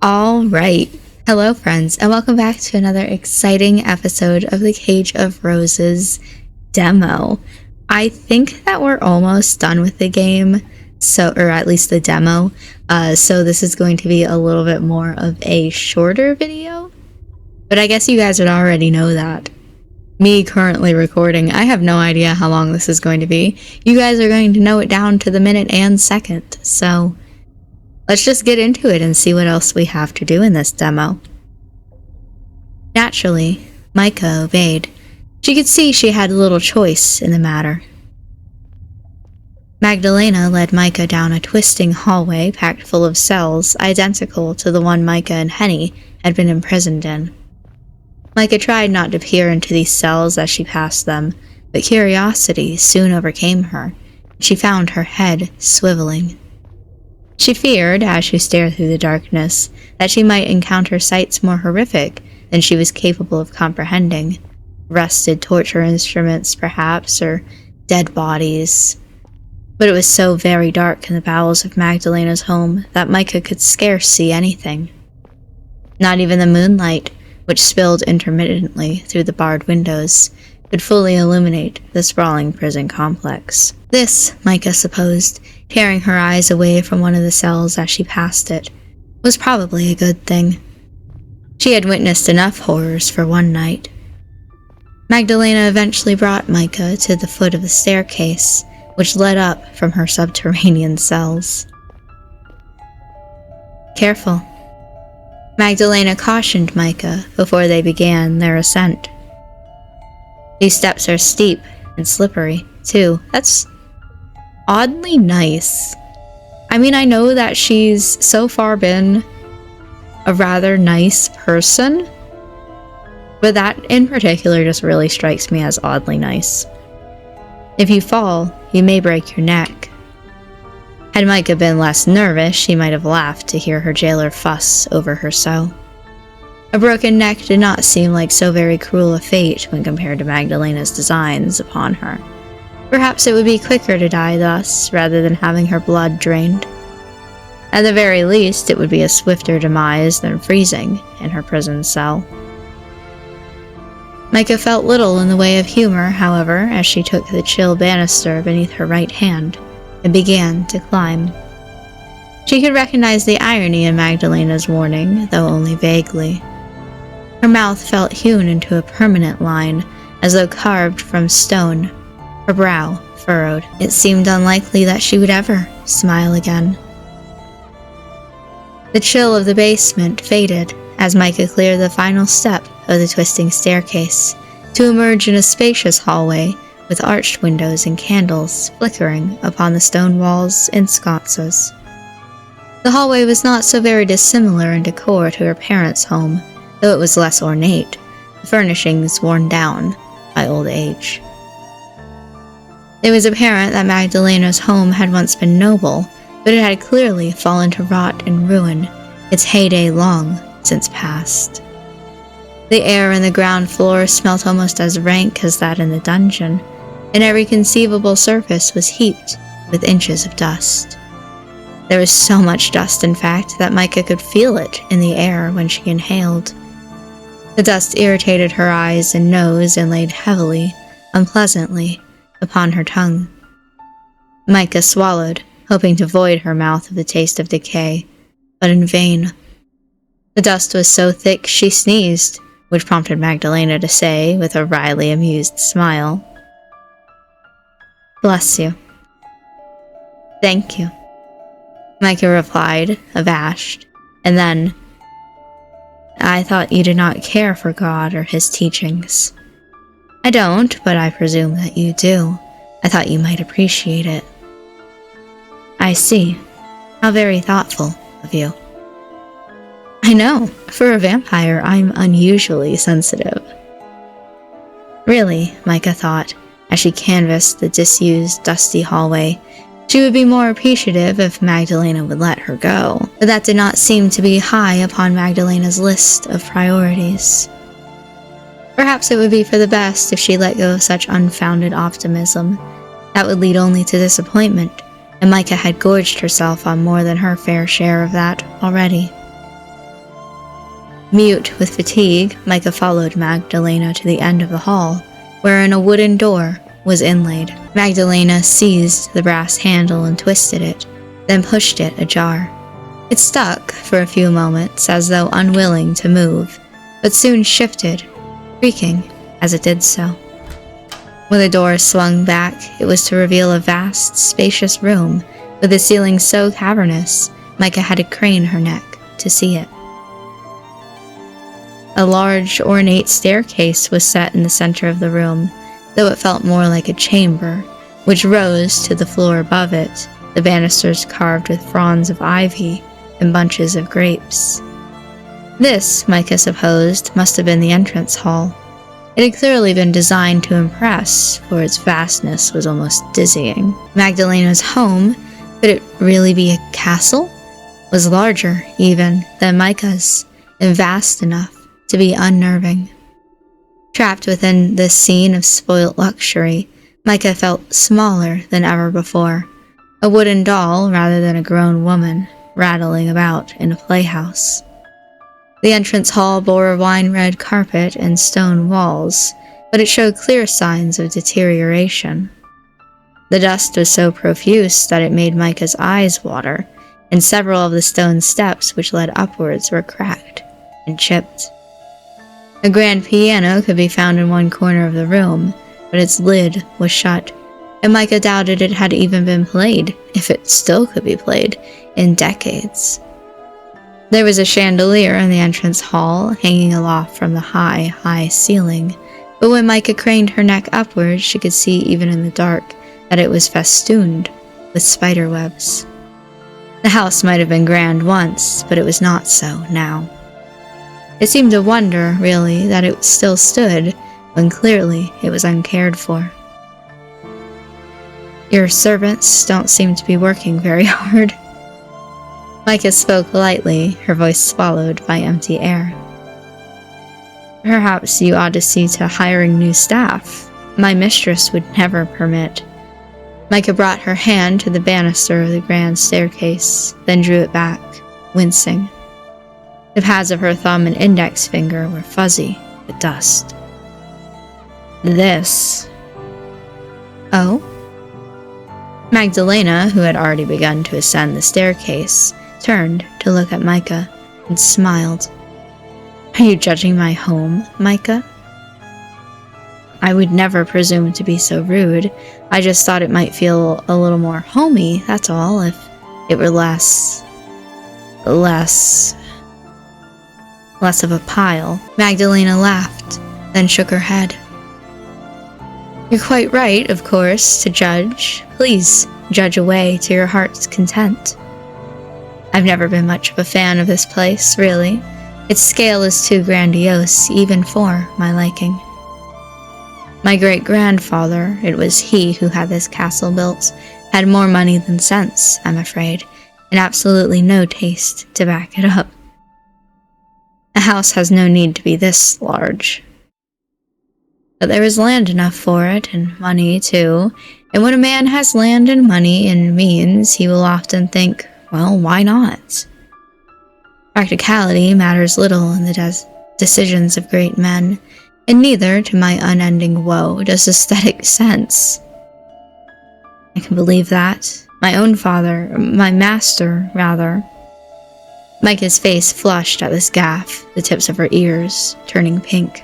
All right. Hello, friends, and welcome back to another exciting episode of the Cage of Roses demo. I think that we're almost done with the game, or at least the demo. So this is going to be a little bit more of a shorter video, but I guess you guys would already know that. Me currently recording, I have no idea how long this is going to be. You guys are going to know it down to the minute and second, so let's just get into it and see what else we have to do in this demo. Naturally, Micah obeyed. She could see she had little choice in the matter. Magdalena led Micah down a twisting hallway packed full of cells identical to the one Micah and Henny had been imprisoned in. Micah tried not to peer into these cells as she passed them, but curiosity soon overcame her, and she found her head swiveling. She feared, as she stared through the darkness, that she might encounter sights more horrific than she was capable of comprehending. Rusted torture instruments, perhaps, or dead bodies. But it was so very dark in the bowels of Magdalena's home that Micah could scarce see anything. Not even the moonlight, which spilled intermittently through the barred windows, could fully illuminate the sprawling prison complex. This, Micah supposed, tearing her eyes away from one of the cells as she passed it, was probably a good thing. She had witnessed enough horrors for one night. Magdalena eventually brought Micah to the foot of the staircase, which led up from her subterranean cells. Careful. Magdalena cautioned Micah before they began their ascent. These steps are steep and slippery, too. That's oddly nice. I mean, I know that she's so far been a rather nice person, but that in particular just really strikes me as oddly nice. If you fall, you may break your neck. Had Micah been less nervous, she might have laughed to hear her jailer fuss over her so. A broken neck did not seem like so very cruel a fate when compared to Magdalena's designs upon her. Perhaps it would be quicker to die thus, rather than having her blood drained. At the very least, it would be a swifter demise than freezing in her prison cell. Micah felt little in the way of humor, however, as she took the chill banister beneath her right hand and began to climb. She could recognize the irony in Magdalena's warning, though only vaguely. Her mouth felt hewn into a permanent line, as though carved from stone, her brow furrowed. It seemed unlikely that she would ever smile again. The chill of the basement faded as Micah cleared the final step of the twisting staircase to emerge in a spacious hallway with arched windows and candles flickering upon the stone walls and sconces. The hallway was not so very dissimilar in decor to her parents' home, though it was less ornate, the furnishings worn down by old age. It was apparent that Magdalena's home had once been noble, but it had clearly fallen to rot and ruin, its heyday long since past. The air in the ground floor smelt almost as rank as that in the dungeon, and every conceivable surface was heaped with inches of dust. There was so much dust, in fact, that Micah could feel it in the air when she inhaled. The dust irritated her eyes and nose and laid heavily, unpleasantly, upon her tongue. Micah swallowed, hoping to void her mouth of the taste of decay, but in vain. The dust was so thick she sneezed, which prompted Magdalena to say, with a wryly amused smile, "Bless you." "Thank you," Micah replied, abashed, and then, "I thought you did not care for God or his teachings." "I don't, but I presume that you do. I thought you might appreciate it." "I see. How very thoughtful of you." "I know. For a vampire, I'm unusually sensitive." Really, Micah thought, as she canvassed the disused, dusty hallway, she would be more appreciative if Magdalena would let her go, but that did not seem to be high upon Magdalena's list of priorities. Perhaps it would be for the best if she let go of such unfounded optimism. That would lead only to disappointment, and Micah had gorged herself on more than her fair share of that already. Mute with fatigue, Micah followed Magdalena to the end of the hall, wherein a wooden door was inlaid. Magdalena seized the brass handle and twisted it, then pushed it ajar. It stuck for a few moments as though unwilling to move, but soon shifted, creaking as it did so. When the door swung back, it was to reveal a vast, spacious room with a ceiling so cavernous, Micah had to crane her neck to see it. A large, ornate staircase was set in the center of the room, though it felt more like a chamber, which rose to the floor above it, the banisters carved with fronds of ivy and bunches of grapes. This, Micah supposed, must have been the entrance hall. It had clearly been designed to impress, for its vastness was almost dizzying. Magdalena's home, could it really be a castle? Was larger, even, than Micah's, and vast enough to be unnerving. Trapped within this scene of spoilt luxury, Micah felt smaller than ever before, a wooden doll rather than a grown woman, rattling about in a playhouse. The entrance hall bore a wine-red carpet and stone walls, but it showed clear signs of deterioration. The dust was so profuse that it made Micah's eyes water, and several of the stone steps which led upwards were cracked and chipped. A grand piano could be found in one corner of the room, but its lid was shut, and Micah doubted it had even been played, if it still could be played, in decades. There was a chandelier in the entrance hall, hanging aloft from the high ceiling, but when Micah craned her neck upwards, she could see even in the dark that it was festooned with spider webs. The house might have been grand once, but it was not so now. It seemed a wonder, really, that it still stood, when clearly it was uncared for. Your servants don't seem to be working very hard. Micah spoke lightly, her voice swallowed by empty air. Perhaps you ought to see to hiring new staff. My mistress would never permit. Micah brought her hand to the banister of the grand staircase, then drew it back, wincing. The pads of her thumb and index finger were fuzzy with dust. This. Oh? Magdalena, who had already begun to ascend the staircase, turned to look at Micah and smiled. Are you judging my home, Micah? I would never presume to be so rude. I just thought it might feel a little more homey, that's all, if it were less of a pile. Magdalena laughed, then shook her head. You're quite right, of course, to judge. Please, judge away to your heart's content. I've never been much of a fan of this place, really. Its scale is too grandiose, even for my liking. My great-grandfather, it was he who had this castle built, had more money than sense, I'm afraid, and absolutely no taste to back it up. A house has no need to be this large. But there is land enough for it, and money too, and when a man has land and money and means, he will often think, well, why not? Practicality matters little in the decisions of great men, and neither, to my unending woe, does aesthetic sense. I can believe that. My own father, my master, rather. Micah's face flushed at this gaffe, the tips of her ears turning pink.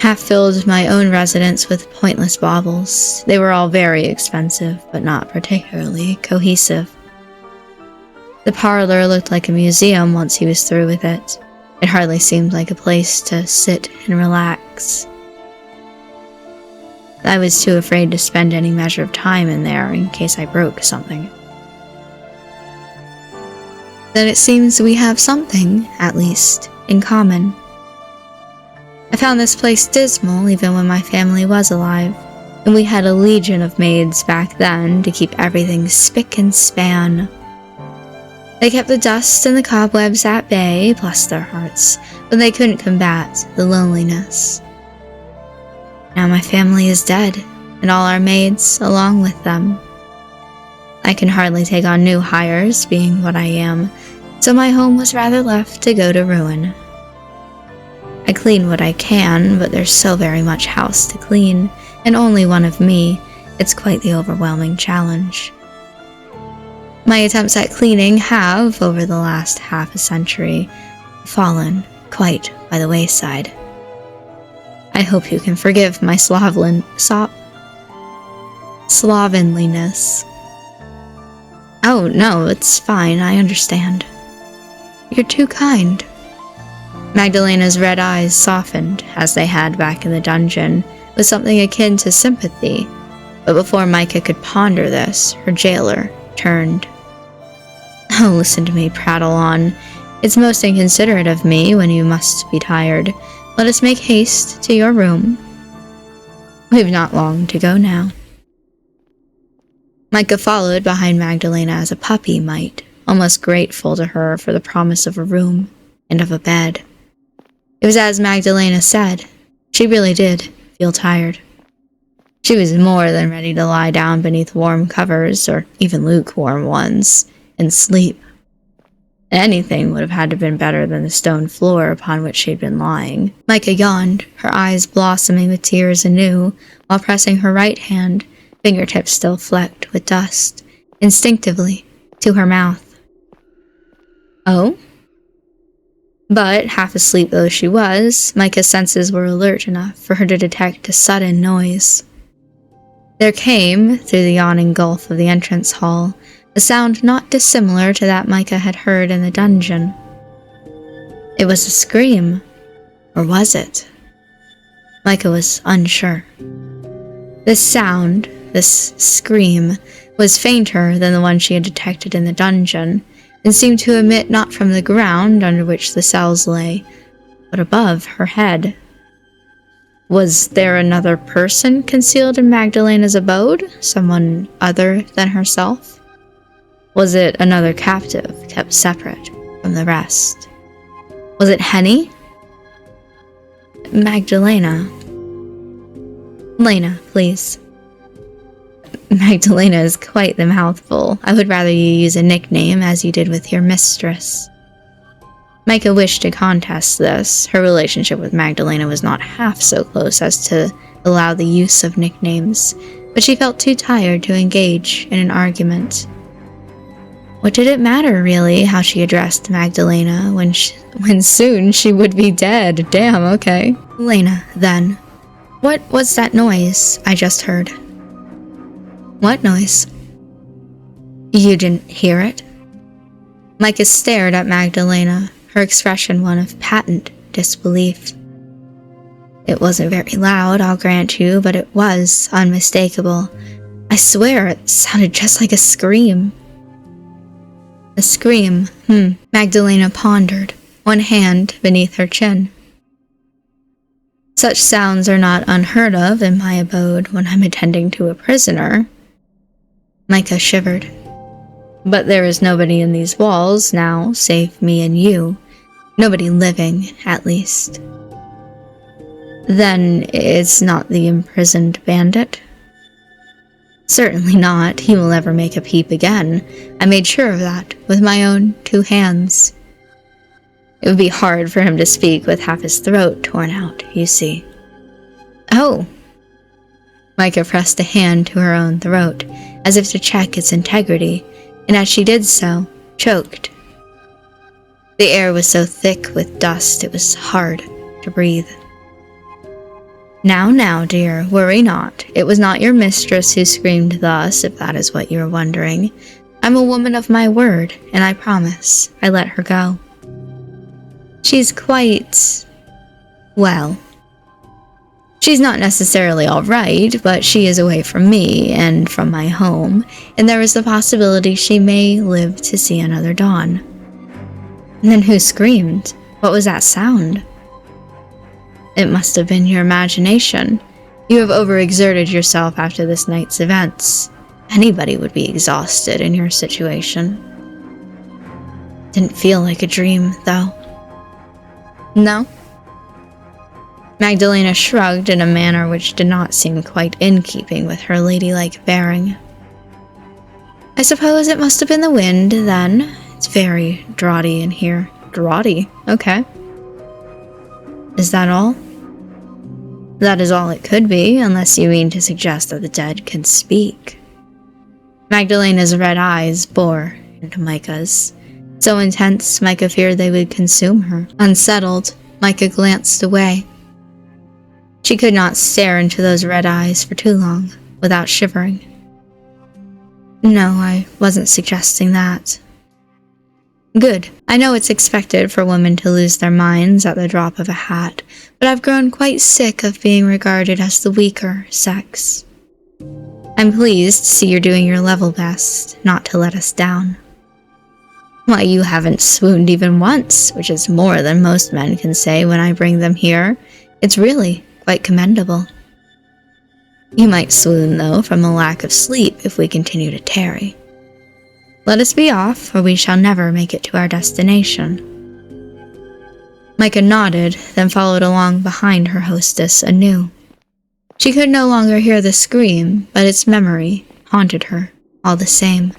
Half filled my own residence with pointless baubles. They were all very expensive, but not particularly cohesive. The parlor looked like a museum once he was through with it. It hardly seemed like a place to sit and relax. I was too afraid to spend any measure of time in there in case I broke something. Then it seems we have something, at least, in common. I found this place dismal even when my family was alive, and we had a legion of maids back then to keep everything spick and span. They kept the dust and the cobwebs at bay, bless their hearts, but they couldn't combat the loneliness. Now my family is dead, and all our maids along with them. I can hardly take on new hires, being what I am, so my home was rather left to go to ruin. I clean what I can, but there's so very much house to clean, and only one of me. It's quite the overwhelming challenge. My attempts at cleaning have, over the last half a century, fallen quite by the wayside. I hope you can forgive my slovenliness. Oh, no, it's fine, I understand. You're too kind. Magdalena's red eyes softened, as they had back in the dungeon, with something akin to sympathy, but before Micah could ponder this, her jailer turned. Oh, listen to me prattle on. It's most inconsiderate of me when you must be tired. Let us make haste to your room. We've not long to go now. Micah followed behind Magdalena as a puppy might, almost grateful to her for the promise of a room and of a bed. It was as Magdalena said. She really did feel tired. She was more than ready to lie down beneath warm covers, or even lukewarm ones, and sleep. Anything would have had to have been better than the stone floor upon which she had been lying. Micah yawned, her eyes blossoming with tears anew, while pressing her right hand, fingertips still flecked with dust, instinctively to her mouth. Oh? But, half asleep though she was, Micah's senses were alert enough for her to detect a sudden noise. There came, through the yawning gulf of the entrance hall, a sound not dissimilar to that Micah had heard in the dungeon. It was a scream, or was it? Micah was unsure. This sound, this scream, was fainter than the one she had detected in the dungeon, and seemed to emit not from the ground under which the cells lay, but above her head. Was there another person concealed in Magdalena's abode? Someone other than herself? Was it another captive kept separate from the rest? Was it Henny? Magdalena. Lena, please. Magdalena is quite the mouthful. I would rather you use a nickname, as you did with your mistress. Micah wished to contest this. Her relationship with Magdalena was not half so close as to allow the use of nicknames, but she felt too tired to engage in an argument. What did it matter, really, how she addressed Magdalena when soon she would be dead? Damn, okay. Lena, then. What was that noise I just heard? What noise? You didn't hear it? Micah stared at Magdalena, her expression one of patent disbelief. It wasn't very loud, I'll grant you, but it was unmistakable. I swear it sounded just like a scream. A scream, Magdalena pondered, one hand beneath her chin. Such sounds are not unheard of in my abode when I'm attending to a prisoner. Micah shivered. But there is nobody in these walls now, save me and you. Nobody living, at least. Then it's not the imprisoned bandit? Certainly not. He will never make a peep again. I made sure of that with my own 2 hands. It would be hard for him to speak with half his throat torn out, you see. Oh! Micah pressed a hand to her own throat, as if to check its integrity, and as she did so, choked. The air was so thick with dust it was hard to breathe. Now, dear, worry not. It was not your mistress who screamed thus, if that is what you are wondering. I'm a woman of my word, and I promise I let her go. She's quite... well. She's not necessarily all right, but she is away from me and from my home, and there is the possibility she may live to see another dawn. And then who screamed? What was that sound? It must have been your imagination. You have overexerted yourself after this night's events. Anybody would be exhausted in your situation. Didn't feel like a dream, though. No? Magdalena shrugged in a manner which did not seem quite in keeping with her ladylike bearing. I suppose it must have been the wind, then. It's very draughty in here. Draughty? Okay. Is that all? That is all it could be, unless you mean to suggest that the dead can speak. Magdalena's red eyes bore into Micah's. So intense, Micah feared they would consume her. Unsettled, Micah glanced away. She could not stare into those red eyes for too long without shivering. No, I wasn't suggesting that. Good. I know it's expected for women to lose their minds at the drop of a hat, but I've grown quite sick of being regarded as the weaker sex. I'm pleased to see you're doing your level best, not to let us down. Why, you haven't swooned even once, which is more than most men can say when I bring them here. It's really quite commendable. You might swoon, though, from a lack of sleep if we continue to tarry. Let us be off, or we shall never make it to our destination. Micah nodded, then followed along behind her hostess anew. She could no longer hear the scream, but its memory haunted her all the same.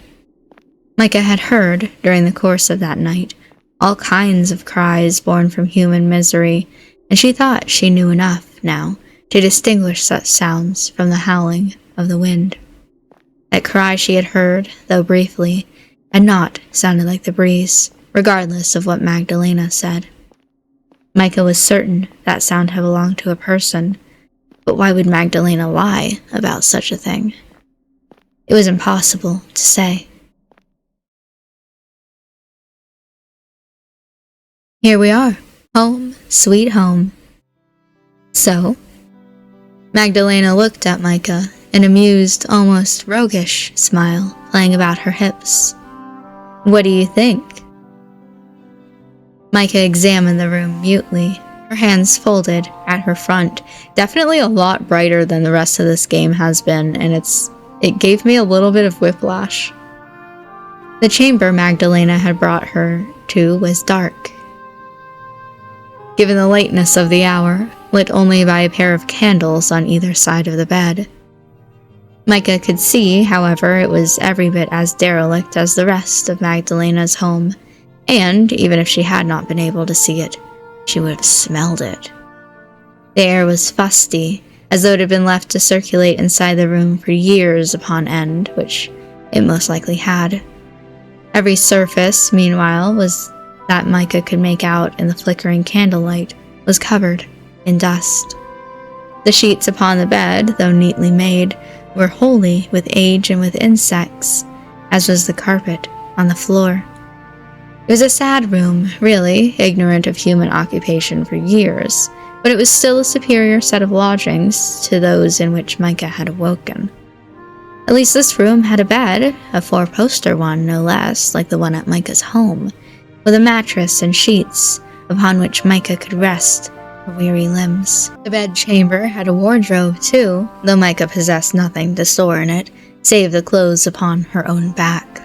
Micah had heard, during the course of that night, all kinds of cries born from human misery, and she thought she knew enough now to distinguish such sounds from the howling of the wind. That cry she had heard, though briefly, had not sounded like the breeze, regardless of what Magdalena said. Micah was certain that sound had belonged to a person, but why would Magdalena lie about such a thing? It was impossible to say. Here we are, home, sweet home. So, Magdalena looked at Micah, an amused, almost roguish smile playing about her hips. What do you think? Micah examined the room mutely, her hands folded at her front. Definitely a lot brighter than the rest of this game has been, and it gave me a little bit of whiplash. The chamber Magdalena had brought her to was dark. Given the lateness of the hour, lit only by a pair of candles on either side of the bed. Micah could see, however, it was every bit as derelict as the rest of Magdalena's home, and, even if she had not been able to see it, she would have smelled it. The air was fusty, as though it had been left to circulate inside the room for years upon end, which it most likely had. Every surface, meanwhile, that Micah could make out in the flickering candlelight, was covered in dust. The sheets upon the bed, though neatly made, were holey with age and with insects, as was the carpet on the floor. It was a sad room, really, ignorant of human occupation for years, but it was still a superior set of lodgings to those in which Micah had awoken. At least this room had a bed, a four-poster one no less, like the one at Micah's home, with a mattress and sheets upon which Micah could rest her weary limbs. The bedchamber had a wardrobe, too, though Micah possessed nothing to store in it, save the clothes upon her own back.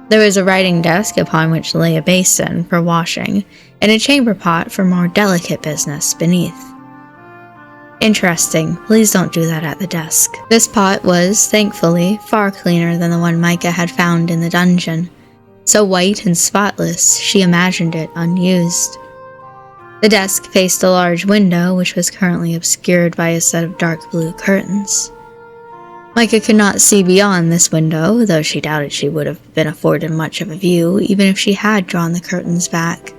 There was a writing desk upon which lay a basin for washing, and a chamber pot for more delicate business beneath. Interesting, please don't do that at the desk. This pot was, thankfully, far cleaner than the one Micah had found in the dungeon. So white and spotless, she imagined it unused. The desk faced a large window, which was currently obscured by a set of dark blue curtains. Micah could not see beyond this window, though she doubted she would have been afforded much of a view, even if she had drawn the curtains back.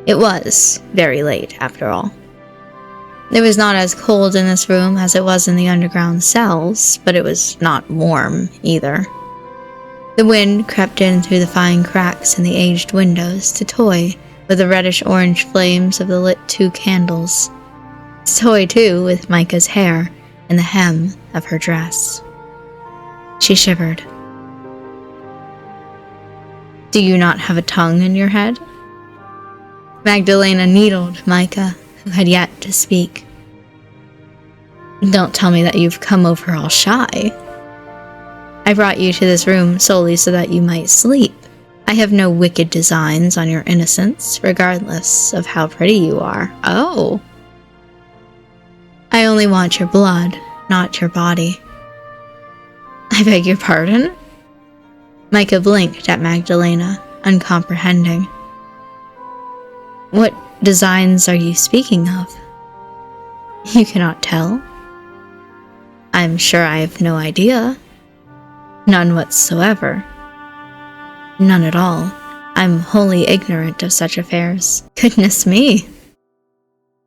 It was very late, after all. It was not as cold in this room as it was in the underground cells, but it was not warm either. The wind crept in through the fine cracks in the aged windows to toy with the reddish-orange flames of the lit 2 candles. To toy, too, with Micah's hair and the hem of her dress. She shivered. Do you not have a tongue in your head? Magdalena needled Micah, who had yet to speak. Don't tell me that you've come over all shy. I brought you to this room solely so that you might sleep. I have no wicked designs on your innocence, regardless of how pretty you are. Oh. I only want your blood, not your body. I beg your pardon? Micah blinked at Magdalena, uncomprehending. What designs are you speaking of? You cannot tell? I'm sure I have no idea. None whatsoever. None at all. I'm wholly ignorant of such affairs. Goodness me!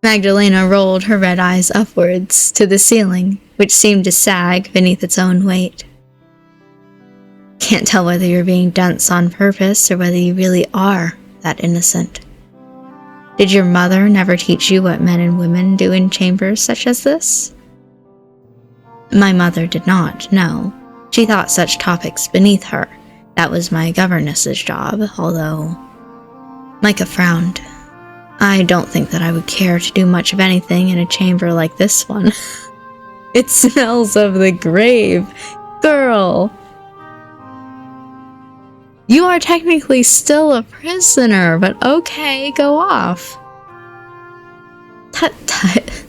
Magdalena rolled her red eyes upwards to the ceiling, which seemed to sag beneath its own weight. Can't tell whether you're being dunce on purpose or whether you really are that innocent. Did your mother never teach you what men and women do in chambers such as this? My mother did not, no. She thought such topics beneath her. That was my governess's job, although... Micah frowned. I don't think that I would care to do much of anything in a chamber like this one. It smells of the grave. Girl! You are technically still a prisoner, but okay, go off. Tut tut.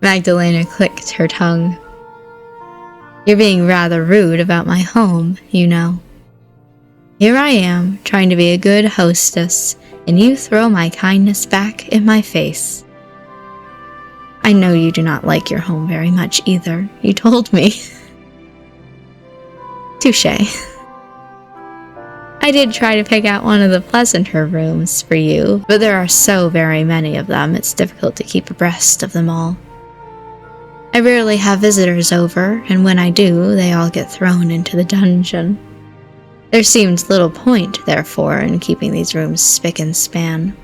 Magdalena clicked her tongue. You're being rather rude about my home, you know. Here I am, trying to be a good hostess, and you throw my kindness back in my face. I know you do not like your home very much either, you told me. Touché. I did try to pick out one of the pleasanter rooms for you, but there are so very many of them, it's difficult to keep abreast of them all. I rarely have visitors over, and when I do, they all get thrown into the dungeon. There seemed little point, therefore, in keeping these rooms spick and span.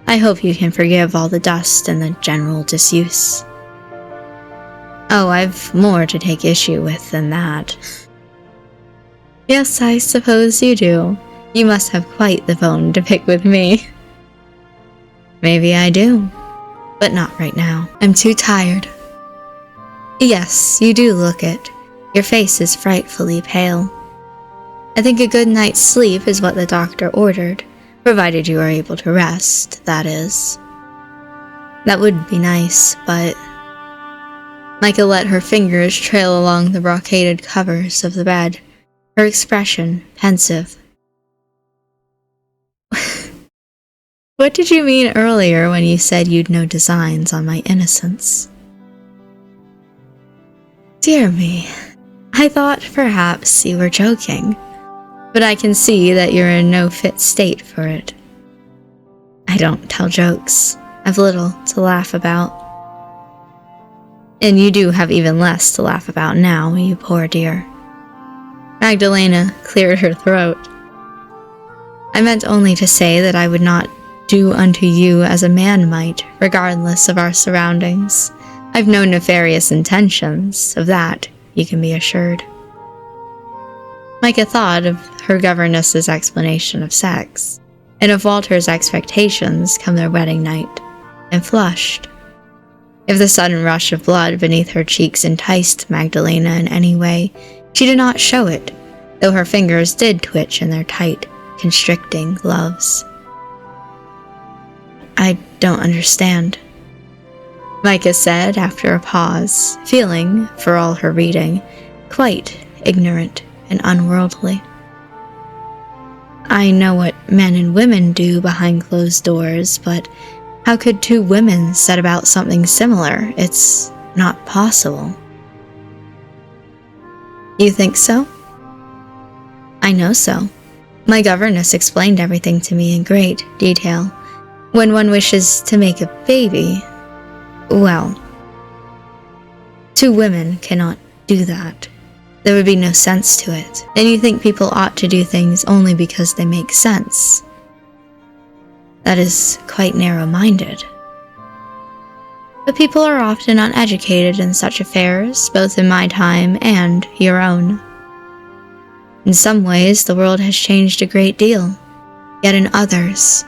I hope you can forgive all the dust and the general disuse. Oh, I've more to take issue with than that. Yes, I suppose you do. You must have quite the bone to pick with me. Maybe I do, but not right now. I'm too tired. Yes, you do look it. Your face is frightfully pale. I think a good night's sleep is what the doctor ordered, provided you are able to rest, that is. That would be nice, but... Micah let her fingers trail along the brocaded covers of the bed, her expression pensive. What did you mean earlier when you said you'd no designs on my innocence? Dear me, I thought perhaps you were joking, but I can see that you're in no fit state for it. I don't tell jokes. I've little to laugh about. And you do have even less to laugh about now, you poor dear. Magdalena cleared her throat. I meant only to say that I would not do unto you as a man might, regardless of our surroundings. I've no nefarious intentions, of that you can be assured. Micah thought of her governess's explanation of sex, and of Walter's expectations come their wedding night, and flushed. If the sudden rush of blood beneath her cheeks enticed Magdalena in any way, she did not show it, though her fingers did twitch in their tight, constricting gloves. I don't understand, Micah said after a pause, feeling, for all her reading, quite ignorant and unworldly. I know what men and women do behind closed doors, but how could two women set about something similar? It's not possible. You think so? I know so. My governess explained everything to me in great detail. When one wishes to make a baby, well, two women cannot do that. There would be no sense to it. Then you think people ought to do things only because they make sense. That is quite narrow-minded. But people are often uneducated in such affairs, both in my time and your own. In some ways, the world has changed a great deal, yet in others...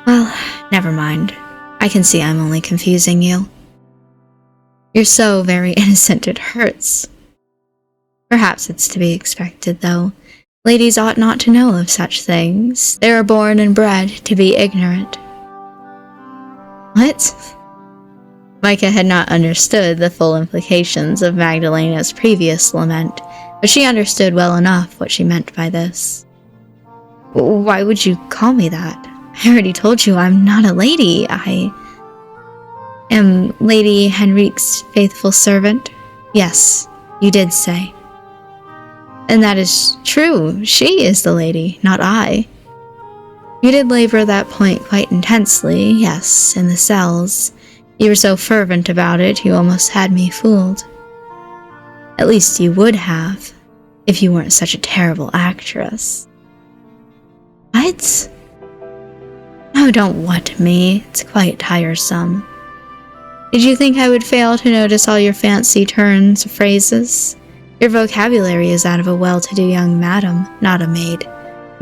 Well, never mind. I can see I'm only confusing you. You're so very innocent it hurts. Perhaps it's to be expected, though. Ladies ought not to know of such things. They are born and bred to be ignorant. What? Micah had not understood the full implications of Magdalena's previous lament, but she understood well enough what she meant by this. Why would you call me that? I already told you I'm not a lady. I am Lady Henrique's faithful servant. Yes, you did say. And that is true. She is the lady, not I. You did labor that point quite intensely, yes, in the cells. You were so fervent about it, you almost had me fooled. At least you would have, if you weren't such a terrible actress. What? Oh, don't what me. It's quite tiresome. Did you think I would fail to notice all your fancy turns of phrases? Your vocabulary is that of a well-to-do young madam, not a maid.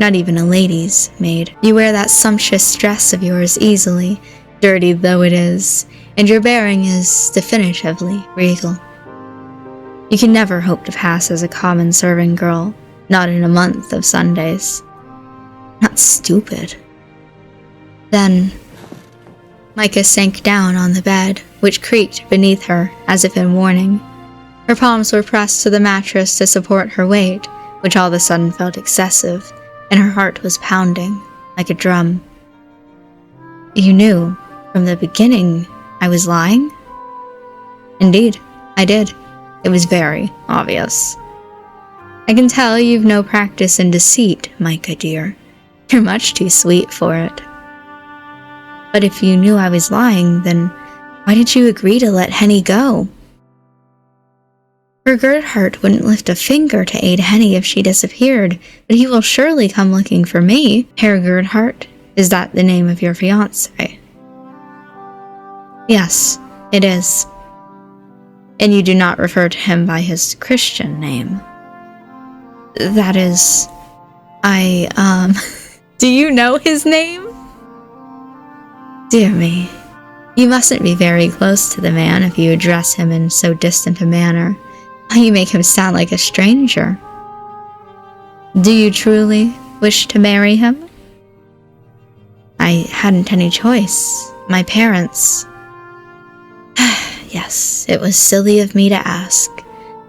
Not even a lady's maid. You wear that sumptuous dress of yours easily, dirty though it is, and your bearing is definitively regal. You can never hope to pass as a common serving girl, not in a month of Sundays. Not stupid. Then, Micah sank down on the bed, which creaked beneath her as if in warning. Her palms were pressed to the mattress to support her weight, which all of a sudden felt excessive, and her heart was pounding like a drum. You knew from the beginning I was lying? Indeed, I did. It was very obvious. I can tell you've no practice in deceit, Micah dear. You're much too sweet for it. But if you knew I was lying, then why did you agree to let Henny go? Herr Gerhardt wouldn't lift a finger to aid Henny if she disappeared, but he will surely come looking for me. Herr Gerhardt, is that the name of your fiancé? Yes, it is. And you do not refer to him by his Christian name? That is... Do you know his name? Dear me, you mustn't be very close to the man if you address him in so distant a manner. You make him sound like a stranger. Do you truly wish to marry him? I hadn't any choice. My parents... Yes, it was silly of me to ask.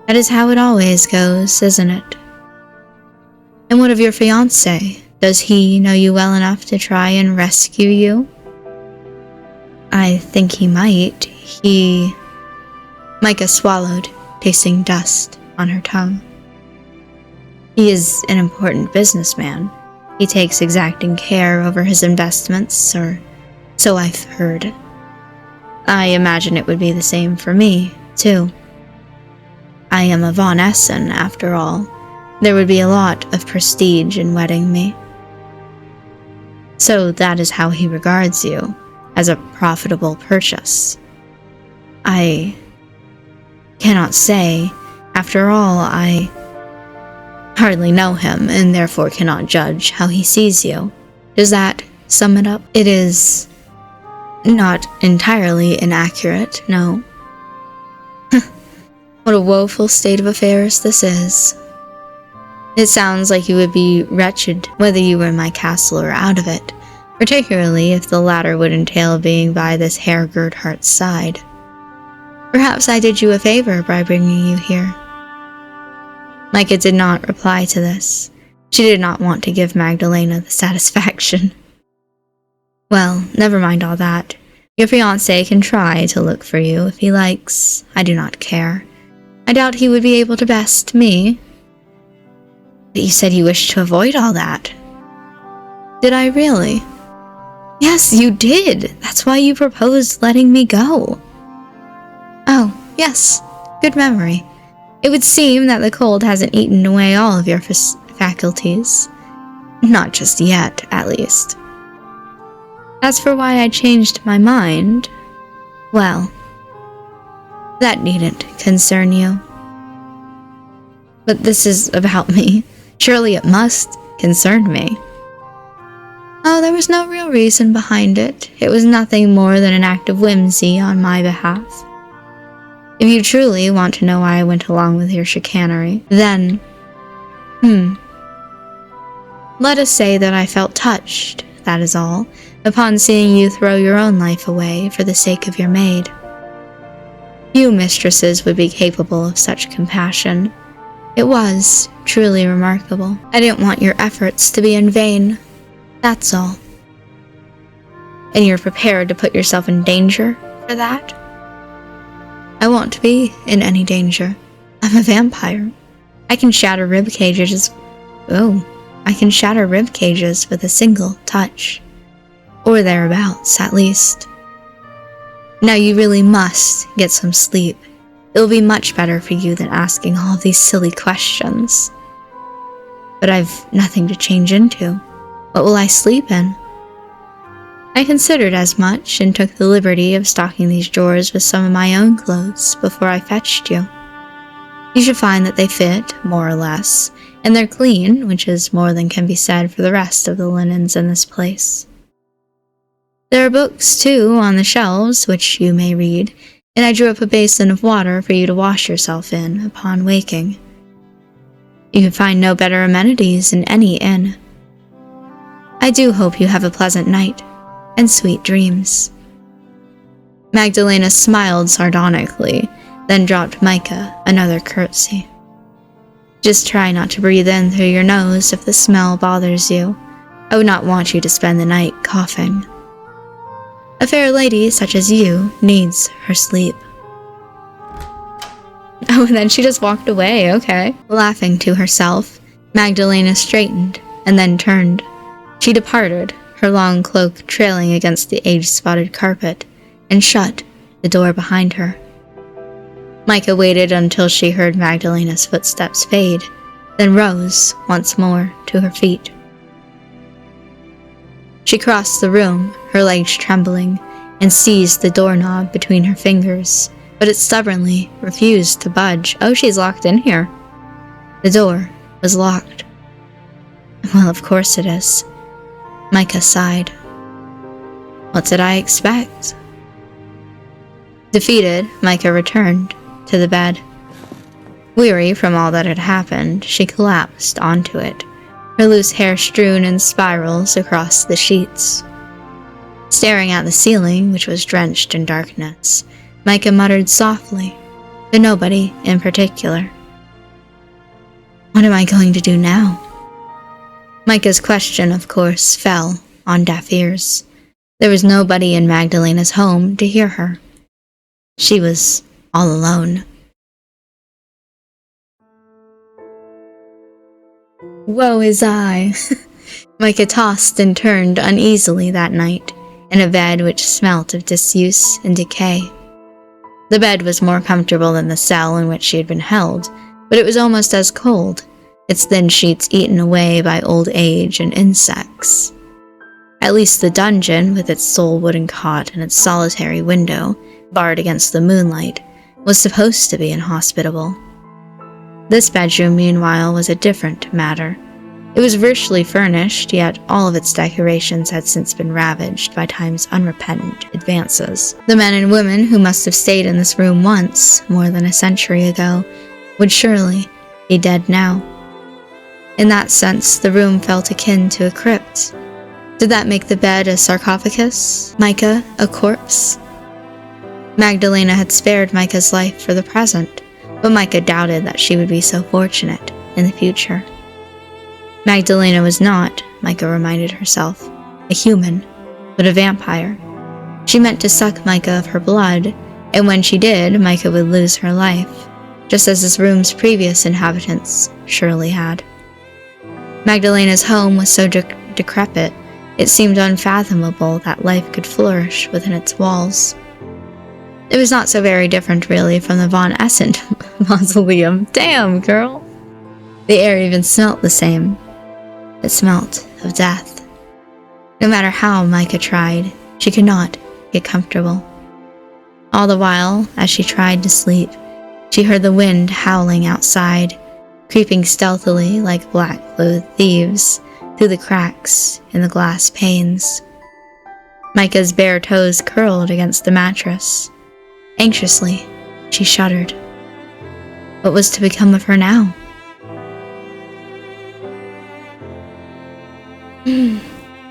That is how it always goes, isn't it? And what of your fiancé? Does he know you well enough to try and rescue you? I think he might. Micah swallowed, tasting dust on her tongue. He is an important businessman. He takes exacting care over his investments, or so I've heard. I imagine it would be the same for me, too. I am a Von Essen, after all. There would be a lot of prestige in wedding me. So that is how he regards you, as a profitable purchase. I cannot say. After all, I hardly know him, and therefore cannot judge how he sees you. Does that sum it up? It is not entirely inaccurate, no. What a woeful state of affairs this is. It sounds like you would be wretched whether you were in my castle or out of it, particularly if the latter would entail being by this Herr Gerhardt's side. Perhaps I did you a favor by bringing you here. Micah did not reply to this. She did not want to give Magdalena the satisfaction. Well, never mind all that. Your fiancé can try to look for you if he likes. I do not care. I doubt he would be able to best me. But you said you wished to avoid all that. Did I really? Yes, you did. That's why you proposed letting me go. Oh, yes. Good memory. It would seem that the cold hasn't eaten away all of your faculties. Not just yet, at least. As for why I changed my mind, well, that needn't concern you. But this is about me. Surely it must concern me. Oh, there was no real reason behind it. It was nothing more than an act of whimsy on my behalf. If you truly want to know why I went along with your chicanery, then, let us say that I felt touched, that is all, upon seeing you throw your own life away for the sake of your maid. Few mistresses would be capable of such compassion. It was truly remarkable. I didn't want your efforts to be in vain. That's all. And you're prepared to put yourself in danger for that? I won't be in any danger. I'm a vampire. I can shatter rib cages. I can shatter rib cages with a single touch. Or thereabouts, at least. Now you really must get some sleep. It'll be much better for you than asking all of these silly questions. But I've nothing to change into. What will I sleep in? I considered as much and took the liberty of stocking these drawers with some of my own clothes before I fetched you. You should find that they fit, more or less, and they're clean, which is more than can be said for the rest of the linens in this place. There are books, too, on the shelves, which you may read, and I drew up a basin of water for you to wash yourself in upon waking. You can find no better amenities in any inn. I do hope you have a pleasant night, and sweet dreams. Magdalena smiled sardonically, then dropped Micah another curtsy. Just try not to breathe in through your nose if the smell bothers you. I would not want you to spend the night coughing. A fair lady such as you needs her sleep. Oh, and then she just walked away, okay. Laughing to herself, Magdalena straightened and then turned. She departed, her long cloak trailing against the age-spotted carpet, and shut the door behind her. Micah waited until she heard Magdalena's footsteps fade, then rose once more to her feet. She crossed the room, her legs trembling, and seized the doorknob between her fingers, but it stubbornly refused to budge. Oh, she's locked in here. The door was locked. Well, of course it is. Micah sighed. What did I expect? Defeated, Micah returned to the bed. Weary from all that had happened, she collapsed onto it, her loose hair strewn in spirals across the sheets. Staring at the ceiling, which was drenched in darkness, Micah muttered softly, to nobody in particular. What am I going to do now? Micah's question, of course, fell on deaf ears. There was nobody in Magdalena's home to hear her. She was all alone. Woe is I! Micah tossed and turned uneasily that night, in a bed which smelt of disuse and decay. The bed was more comfortable than the cell in which she had been held, but it was almost as cold, its thin sheets eaten away by old age and insects. At least the dungeon, with its sole wooden cot and its solitary window, barred against the moonlight, was supposed to be inhospitable. This bedroom, meanwhile, was a different matter. It was richly furnished, yet all of its decorations had since been ravaged by time's unrepentant advances. The men and women who must have stayed in this room once, more than a century ago, would surely be dead now. In that sense, the room felt akin to a crypt. Did that make the bed a sarcophagus? Micah a corpse? Magdalena had spared Micah's life for the present, but Micah doubted that she would be so fortunate in the future. Magdalena was not, Micah reminded herself, a human, but a vampire. She meant to suck Micah of her blood, and when she did, Micah would lose her life, just as this room's previous inhabitants surely had. Magdalena's home was so decrepit, it seemed unfathomable that life could flourish within its walls. It was not so very different, really, from the Von Essent mausoleum. Damn, girl! The air even smelt the same. It smelt of death. No matter how Micah tried, she could not get comfortable. All the while, as she tried to sleep, she heard the wind howling outside, creeping stealthily like black-clothed thieves through the cracks in the glass panes. Micah's bare toes curled against the mattress. Anxiously, she shuddered. What was to become of her now?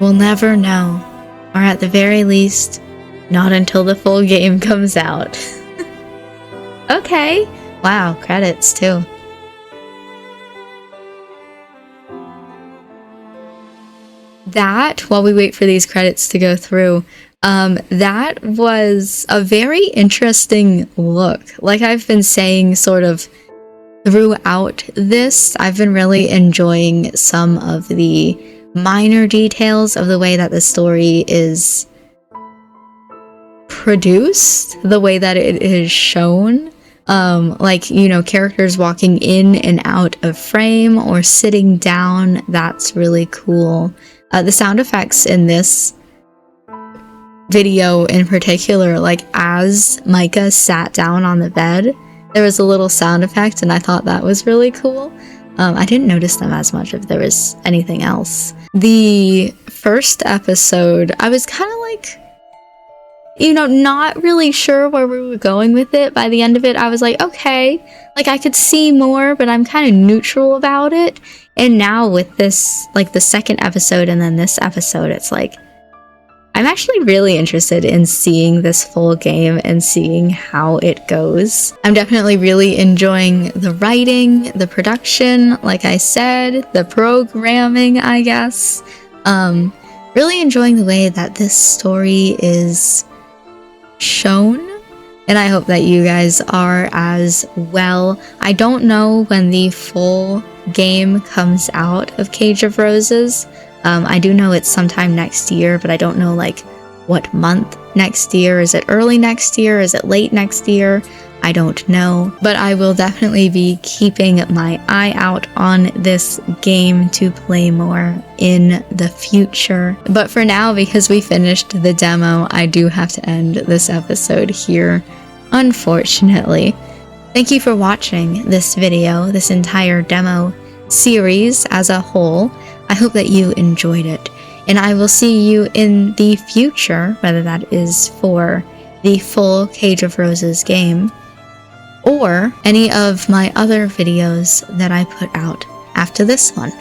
We'll never know, or at the very least, not until the full game comes out. Okay. Wow, credits too. that, while we wait for these credits to go through, that was a very interesting look. Like I've been saying sort of throughout this, I've been really enjoying some of the minor details of the way that the story is produced, the way that it is shown. Like, you know, characters walking in and out of frame or sitting down. That's really cool. The sound effects in this video in particular, like as Micah sat down on the bed, there was a little sound effect, and I thought that was really cool. I didn't notice them as much if there was anything else. The first episode, I was kind of like, you know, not really sure where we were going with it. By the end of it, I was like, okay, like I could see more, but I'm kind of neutral about it. And now with this, like the second episode and then this episode, it's like, I'm actually really interested in seeing this full game and seeing how it goes. I'm definitely really enjoying the writing, the production, like I said, the programming, I guess. Really enjoying the way that this story is shown, and I hope that you guys are as well. I don't know when the full game comes out of Cage of Roses. I do know it's sometime next year, but I don't know like what month next year. Is it early next year? Is it late next year? I don't know, but I will definitely be keeping my eye out on this game to play more in the future. But for now, because we finished the demo, I do have to end this episode here, unfortunately. Thank you for watching this video, this entire demo series as a whole. I hope that you enjoyed it, and I will see you in the future, whether that is for the full Cage of Roses game, or any of my other videos that I put out after this one.